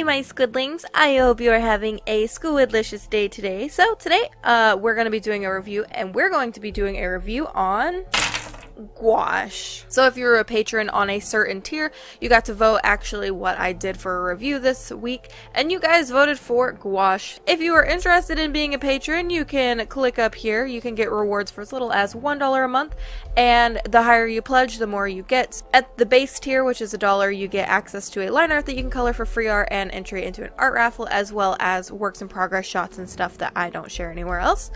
my Squidlings, I hope you are having a squidlicious day today. So today, we're going to be doing a review, and we're going to be doing a review on gouache. So if you're a patron on a certain tier, you got to vote actually what I did for a review this week, and you guys voted for gouache. If you are interested in being a patron, you can click up here. You can get rewards for as little as $1 a month, and the higher you pledge, the more you get. At the base tier, which is $1, you get access to a line art that you can color for free art and entry into an art raffle, as well as works in progress shots and stuff that I don't share anywhere else.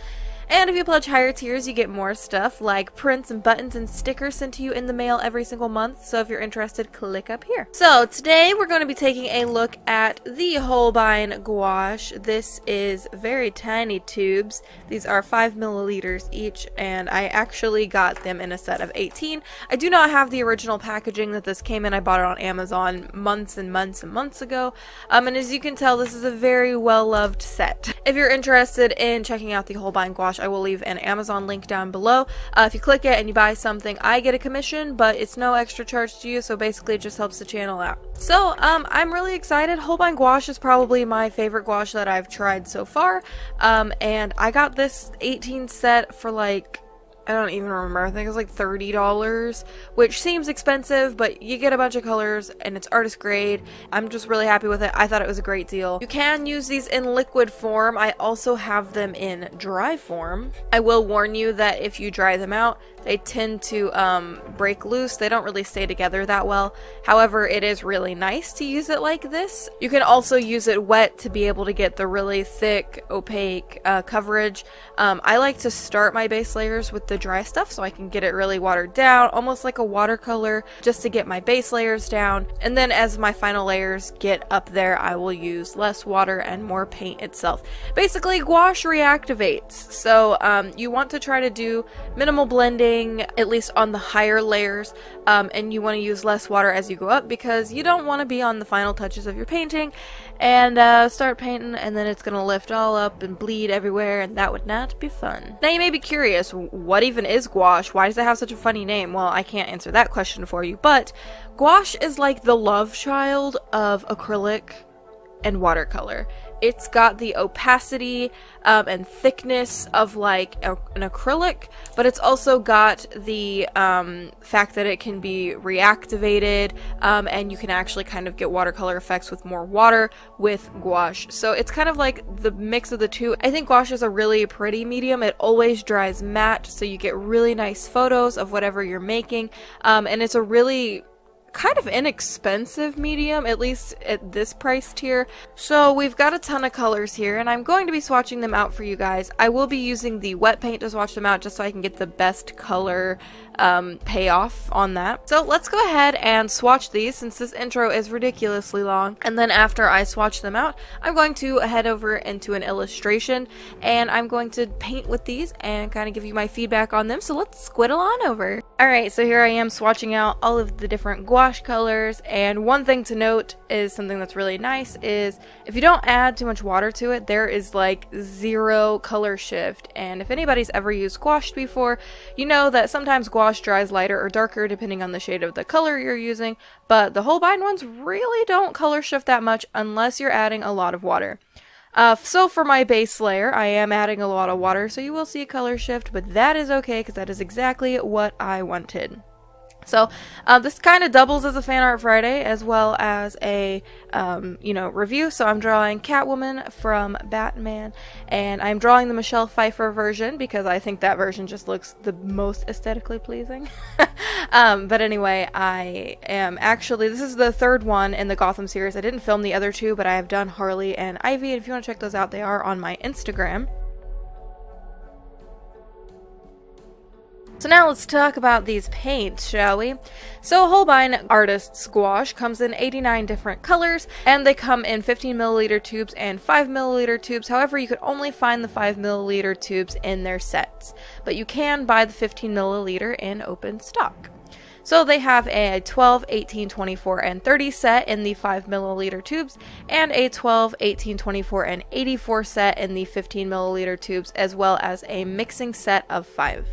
And if you pledge higher tiers, you get more stuff like prints and buttons and stickers sent to you in the mail every single month. So if you're interested, click up here. So today we're going to be taking a look at the Holbein gouache. This is very tiny tubes. These are 5 milliliters each, and I actually got them in a set of 18. I do not have the original packaging that this came in. I bought it on Amazon months and months and months ago. And as you can tell, this is a very well-loved set. If you're interested in checking out the Holbein gouache, I will leave an Amazon link down below. If you click it and you buy something, I get a commission, but it's no extra charge to you, so basically it just helps the channel out. So, I'm really excited. Holbein gouache is probably my favorite gouache that I've tried so far, and I got this 18 set for like, I don't even remember, I think it was like $30, which seems expensive, but you get a bunch of colors and it's artist grade. I'm just really happy with it. I thought it was a great deal. You can use these in liquid form. I also have them in dry form. I will warn you that if you dry them out, they tend to break loose. They don't really stay together that well. However, it is really nice to use it like this. You can also use it wet to be able to get the really thick, opaque coverage. I like to start my base layers with the dry stuff so I can get it really watered down, almost like a watercolor, just to get my base layers down. And then as my final layers get up there, I will use less water and more paint itself. Basically, gouache reactivates. So you want to try to do minimal blending, at least on the higher layers, and you want to use less water as you go up, because you don't want to be on the final touches of your painting and start painting and then it's gonna lift all up and bleed everywhere, and that would not be fun. Now you may be curious, what even is gouache? Why does it have such a funny name? Well, I can't answer that question for you, but gouache is like the love child of acrylic and watercolor. It's got the opacity and thickness of like an acrylic, but it's also got the fact that it can be reactivated, and you can actually kind of get watercolor effects with more water with gouache. So it's kind of like the mix of the two. I think gouache is a really pretty medium. It always dries matte, so you get really nice photos of whatever you're making, and it's a really kind of inexpensive medium, at least at this price tier. So we've got a ton of colors here, and I'm going to be swatching them out for you guys. I will be using the wet paint to swatch them out just so I can get the best color payoff on that. So let's go ahead and swatch these, since this intro is ridiculously long. And then after I swatch them out, I'm going to head over into an illustration, and I'm going to paint with these and kind of give you my feedback on them. So let's squiddle on over. Alright, so here I am swatching out all of the different gouache colors, and one thing to note is something that's really nice is if you don't add too much water to it, there is like zero color shift. And if anybody's ever used gouache before, you know that sometimes gouache dries lighter or darker depending on the shade of the color you're using, but the Holbein ones really don't color shift that much unless you're adding a lot of water. So for my base layer, I am adding a lot of water, so you will see a color shift, but that is okay because that is exactly what I wanted. So this kind of doubles as a Fan Art Friday as well as a, review. So I'm drawing Catwoman from Batman, and I'm drawing the Michelle Pfeiffer version because I think that version just looks the most aesthetically pleasing. But anyway, I am actually, this is the third one in the Gotham series. I didn't film the other two, but I have done Harley and Ivy, and if you want to check those out, they are on my Instagram. So now let's talk about these paints, shall we? So Holbein Artist's Gouache comes in 89 different colors, and they come in 15 milliliter tubes and 5 milliliter tubes. However, you could only find the 5 milliliter tubes in their sets, but you can buy the 15 milliliter in open stock. So they have a 12, 18, 24, and 30 set in the 5 milliliter tubes, and a 12, 18, 24, and 84 set in the 15 milliliter tubes, as well as a mixing set of 5.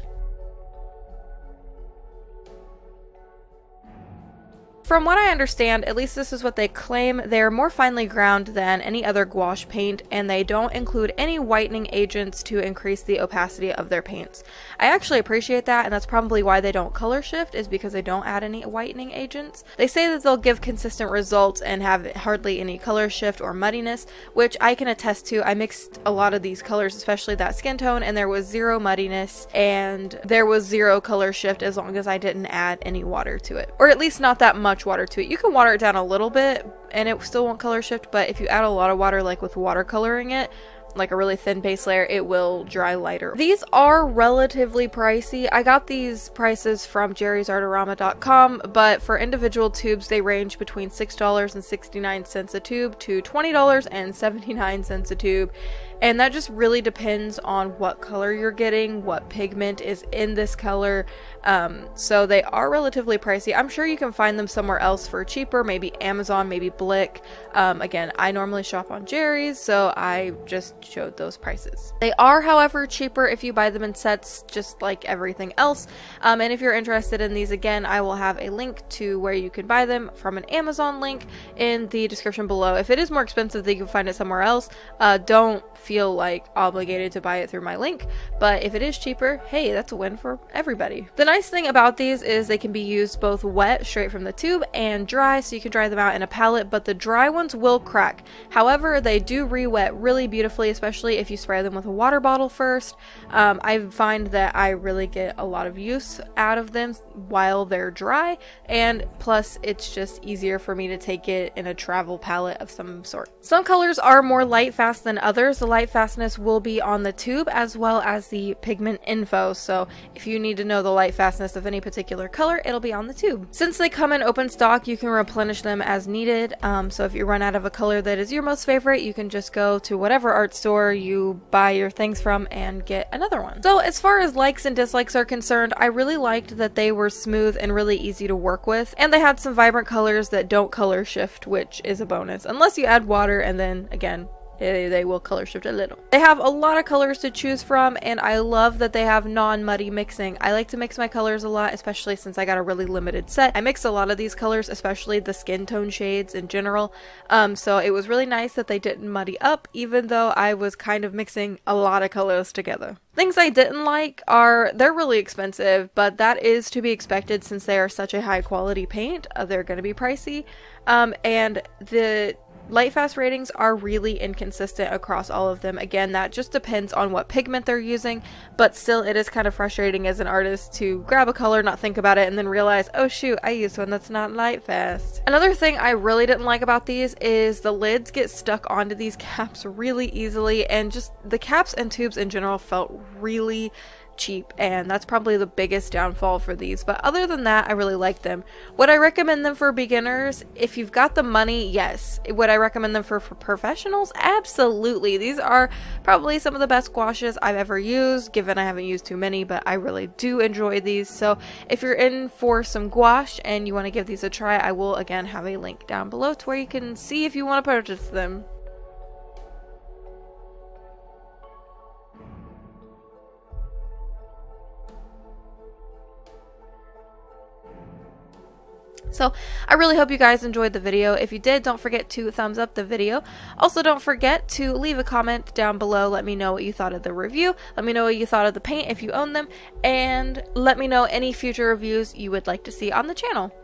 From what I understand, at least this is what they claim, they're more finely ground than any other gouache paint, and they don't include any whitening agents to increase the opacity of their paints. I actually appreciate that, and that's probably why they don't color shift, is because they don't add any whitening agents. They say that they'll give consistent results and have hardly any color shift or muddiness, which I can attest to. I mixed a lot of these colors, especially that skin tone, and there was zero muddiness and there was zero color shift as long as I didn't add any water to it, or at least not that much water to it. You can water it down a little bit and it still won't color shift, but if you add a lot of water, like with watercoloring it, like a really thin base layer, it will dry lighter. These are relatively pricey. I got these prices from jerrysartorama.com, but for individual tubes they range between $6.69 a tube to $20.79 a tube, and that just really depends on what color you're getting, what pigment is in this color. So they are relatively pricey. I'm sure you can find them somewhere else for cheaper, maybe Amazon, maybe Blick. Again, I normally shop on Jerry's, so I just showed those prices. They are, however, cheaper if you buy them in sets, just like everything else. And if you're interested in these, again, I will have a link to where you can buy them from an Amazon link in the description below. If it is more expensive, that you can find it somewhere else, don't feel like obligated to buy it through my link, but if it is cheaper, hey, that's a win for everybody. The nice thing about these is they can be used both wet straight from the tube and dry, so you can dry them out in a palette, but the dry ones will crack. However, they do re-wet really beautifully, especially if you spray them with a water bottle first. I find that I really get a lot of use out of them while they're dry, and plus it's just easier for me to take it in a travel palette of some sort. Some colors are more light fast than others. The light fastness will be on the tube as well as the pigment info, so if you need to know the light fastness of any particular color, it'll be on the tube. Since they come in open stock, you can replenish them as needed, so if you run out of a color that is your most favorite, you can just go to whatever art store you buy your things from and get another one. So as far as likes and dislikes are concerned, I really liked that they were smooth and really easy to work with, and they had some vibrant colors that don't color shift, which is a bonus, unless you add water, and then again, they will color shift a little. They have a lot of colors to choose from, and I love that they have non-muddy mixing. I like to mix my colors a lot, especially since I got a really limited set. I mix a lot of these colors, especially the skin tone shades in general, so it was really nice that they didn't muddy up, even though I was kind of mixing a lot of colors together. Things I didn't like are, they're really expensive, but that is to be expected since they are such a high quality paint. They're going to be pricey, and the light fast ratings are really inconsistent across all of them. Again, that just depends on what pigment they're using, but still it is kind of frustrating as an artist to grab a color, not think about it, and then realize, oh shoot, I used one that's not light fast. Another thing I really didn't like about these is the lids get stuck onto these caps really easily, and just the caps and tubes in general felt really cheap, and that's probably the biggest downfall for these. But other than that, I really like them. Would I recommend them for beginners? If you've got the money, yes. Would I recommend them for professionals? Absolutely. These are probably some of the best gouaches I've ever used, given I haven't used too many, but I really do enjoy these. So if you're in for some gouache and you want to give these a try, I will again have a link down below to where you can see if you want to purchase them. So I really hope you guys enjoyed the video. If you did, don't forget to thumbs up the video. Also, don't forget to leave a comment down below. Let me know what you thought of the review. Let me know what you thought of the paint if you own them. And let me know any future reviews you would like to see on the channel.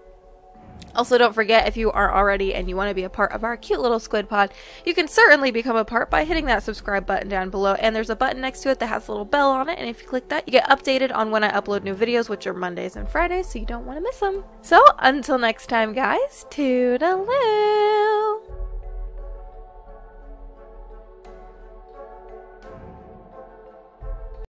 Also, don't forget, if you are already and you want to be a part of our cute little squid pod, you can certainly become a part by hitting that subscribe button down below, and there's a button next to it that has a little bell on it, and if you click that, you get updated on when I upload new videos, which are Mondays and Fridays, so you don't want to miss them. So, until next time, guys, toodaloo!